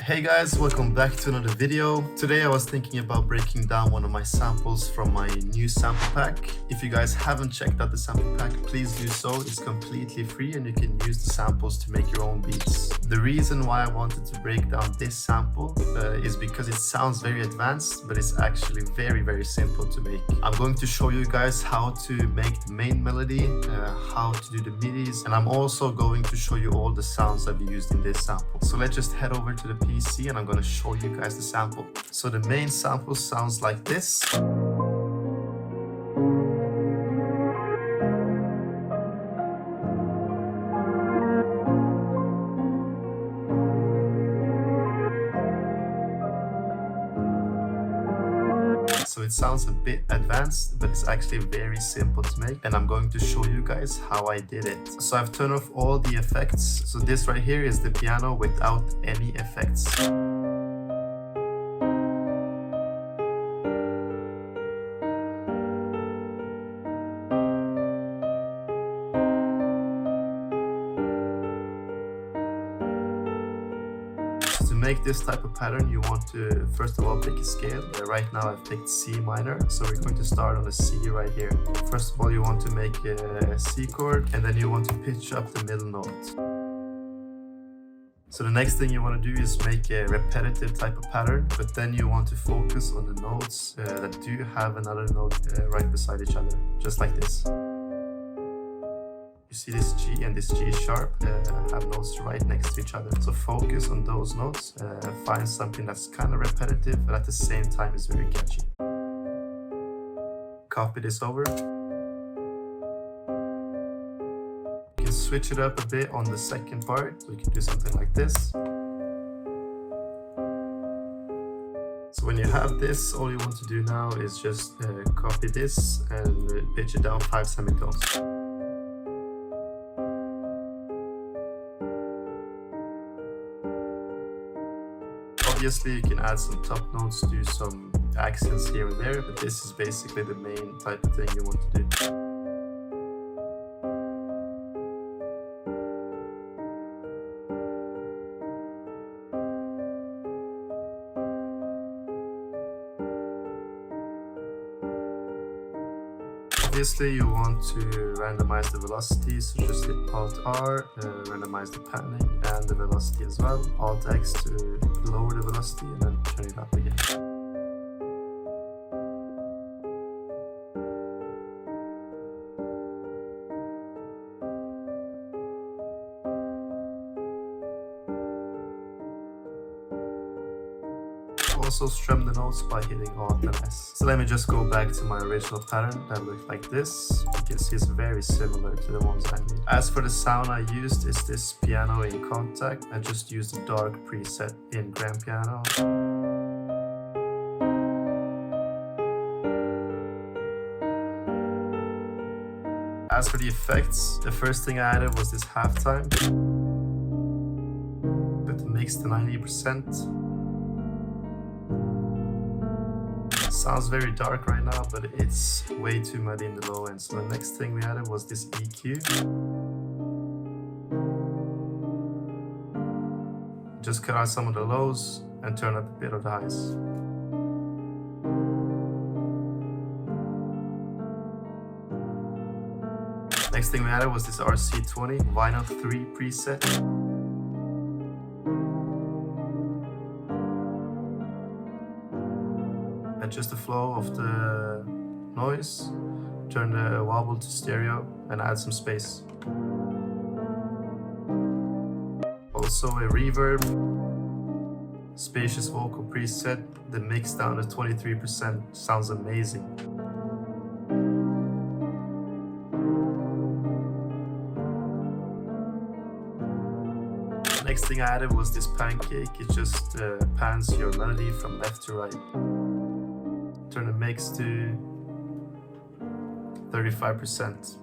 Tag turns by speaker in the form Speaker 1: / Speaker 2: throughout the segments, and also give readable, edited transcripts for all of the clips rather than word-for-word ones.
Speaker 1: Hey guys, welcome back to another video. Today I was thinking about breaking down one of my samples from my new sample pack. If you guys haven't checked out the sample pack, please do so. It's completely free and you can use the samples to make your own beats. The reason why I wanted to break down this sample is because it sounds very advanced, but it's actually very simple to make. I'm going to show you guys how to make the main melody, how to do the melodies, and I'm also going to show you all the sounds I've used in this sample. So let's just head over to the PC and I'm going to show you guys the sample. So the main sample sounds like this. So it sounds a bit advanced, but it's actually very simple to make, and I'm going to show you guys how I did it. So I've turned off all the effects. So this right here is the piano without any effects. To make this type of pattern, you want to first of all pick a scale. Right now I've picked C minor, so we're going to start on a C right here. First of all, you want to make a C chord, and then you want to pitch up the middle note. So the next thing you want to do is make a repetitive type of pattern, but then you want to focus on the notes that do have another note right beside each other, just like this. You see this G and this G sharp have notes right next to each other. So focus on those notes, find something that's kind of repetitive, but at the same time is very catchy. Copy this over. You can switch it up a bit on the second part. So you can do something like this. So when you have this, all you want to do now is just copy this and pitch it down 5 semitones. Obviously, you can add some top notes, do some accents here and there, but this is basically the main type of thing you want to do. Obviously, you want to randomize the velocity, so just hit Alt-R, randomize the panning and the velocity as well. Alt-X to lower the velocity and then turn it up again. Also strum the notes by hitting Alt and S. So let me just go back to my original pattern that looked like this. You can see it's very similar to the ones I made. As for the sound I used is this piano in contact. I just used a dark preset in grand piano. As for the effects, the first thing I added was this halftime. Put the mix to 90%. Sounds very dark right now, but it's way too muddy in the low end. So the next thing we added was this EQ. Just cut out some of the lows and turn up a bit of the highs. Next thing we added was this RC20 Vinyl 3 preset. Adjust the flow of the noise, turn the wobble to stereo and add some space. Also a reverb, spacious vocal preset, the mix down to 23%, sounds amazing. Next thing I added was this pancake. It just pans your melody from left to right. Turn the mix to 35%.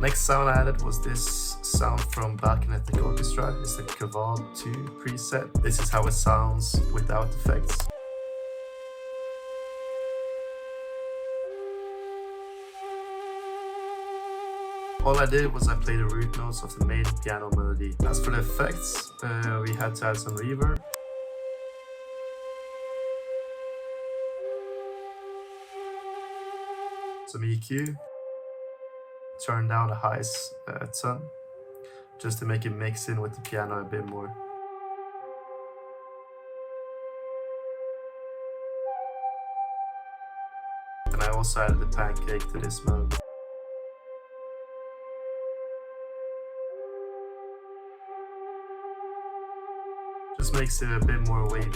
Speaker 1: Next sound I added was this sound from Balkanetic Orchestra. It's the Caval 2 preset. This is how it sounds without effects. All I did was I played the root notes of the main piano melody. As for the effects, we had to add some reverb. Some EQ. Turn down the highs a ton, just to make it mix in with the piano a bit more. And I also added the pancake to this melody. Just makes it a bit more wavy.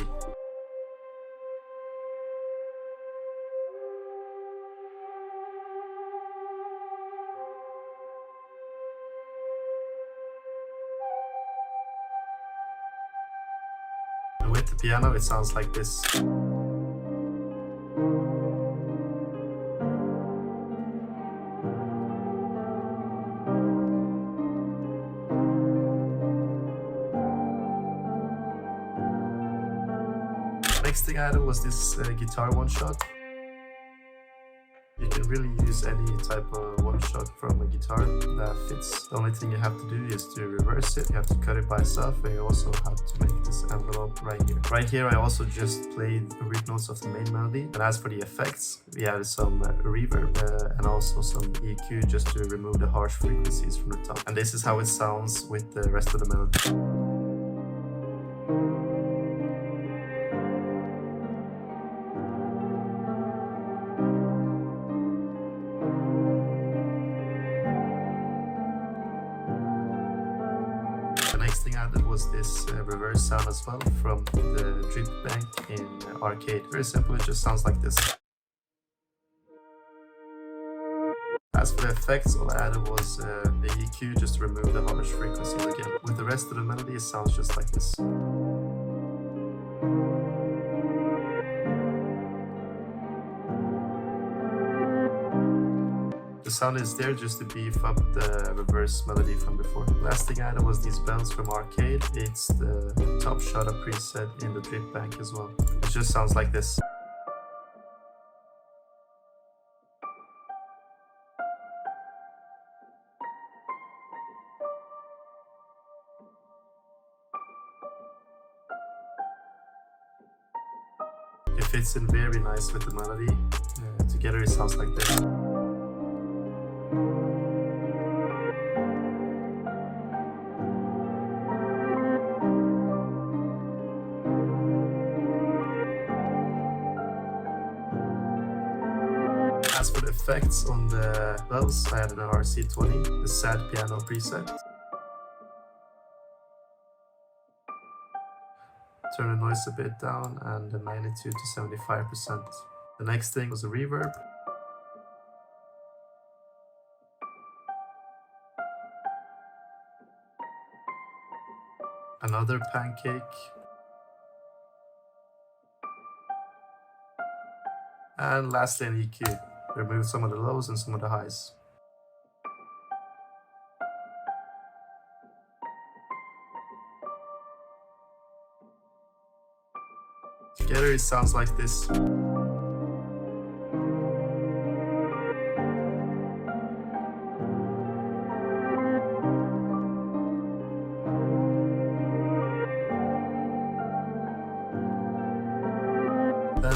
Speaker 1: And with the piano, it sounds like this. Next thing I added was this guitar one-shot. You can really use any type of one-shot from a guitar that fits. The only thing you have to do is to reverse it. You have to cut it by itself, and you also have to make this envelope right here. Right here I also just played the root notes of the main melody. And as for the effects, we added some reverb and also some EQ just to remove the harsh frequencies from the top. And this is how it sounds with the rest of the melody. The next thing I added was this reverse sound as well from the drip bank in Arcade. Very simple, it just sounds like this. As for the effects, all I added was the EQ just to remove the harsh frequencies again. With the rest of the melody, it sounds just like this. The sound is there just to beef up the reverse melody from before. Last thing I added was these bells from Arcade. It's the top shutter preset in the drip bank as well. It just sounds like this. It fits in very nice with the melody. Together it sounds like this. As for the effects on the bells, I added an RC20, the sad piano preset. Turn the noise a bit down and the magnitude to 75%. The next thing was a reverb. Another pancake. And lastly an EQ. Remove some of the lows and some of the highs. Together it sounds like this. Then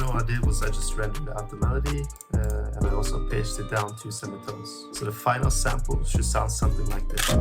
Speaker 1: what I did was I just rendered out the melody and I also pitched it down 2 semitones. So the final sample should sound something like this.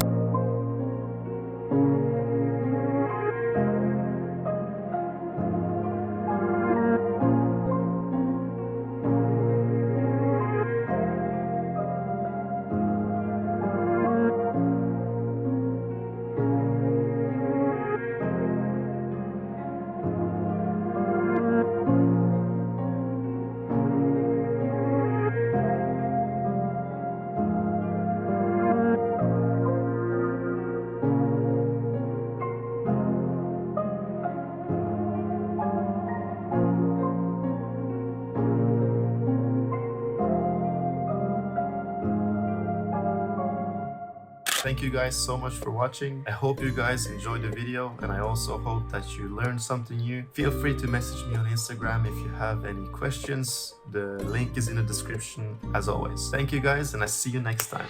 Speaker 1: Thank you guys so much for watching. I hope you guys enjoyed the video and I also hope that you learned something new. Feel free to message me on Instagram if you have any questions. The link is in the description as always. Thank you guys and I see you next time.